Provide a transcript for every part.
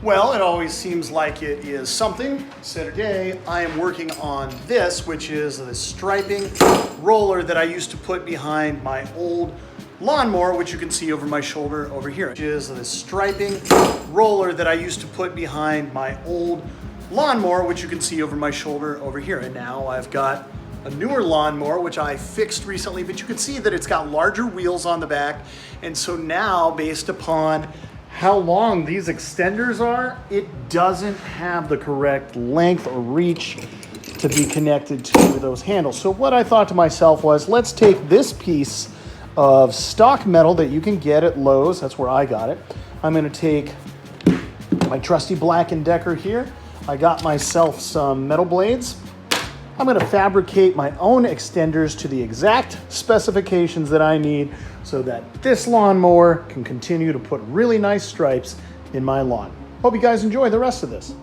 Well, it always seems like it is something. So today I am working on this, which is the striping roller that I used to put behind my old lawnmower, which you can see over my shoulder over here. Which is the striping roller that I used to put behind my old lawnmower, which you can see over my shoulder over here. And now I've got a newer lawnmower, which I fixed recently, but you can see that it's got larger wheels on the back. And so now, based upon how long these extenders are, it doesn't have the correct length or reach to be connected to those handles. So what I thought to myself was, let's take this piece of stock metal that you can get at Lowe's, that's where I got it. I'm gonna take my trusty Black & Decker here. I got myself some metal blades. I'm gonna fabricate my own extenders to the exact specifications that I need so that this lawnmower can continue to put really nice stripes in my lawn. Hope you guys enjoy the rest of this.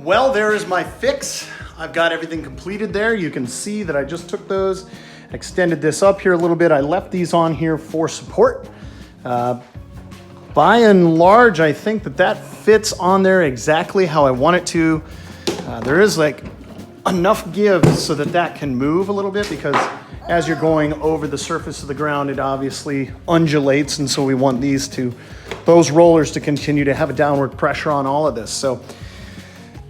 Well, there is my fix. I've got everything completed there. You can see that I just took those, extended this up here a little bit. I left these on here for support. By and large, I think that fits on there exactly how I want it to. There is like enough give so that can move a little bit, because as you're going over the surface of the ground, it obviously undulates, and so we want those rollers to continue to have a downward pressure on all of this. So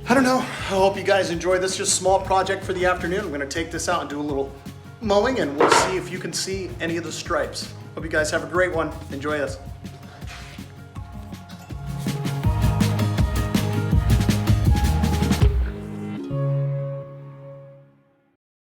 I don't know. I hope you guys enjoy this. Just a small project for the afternoon. I'm gonna take this out and do a little mowing, and we'll see if you can see any of the stripes. Hope you guys have a great one. Enjoy this.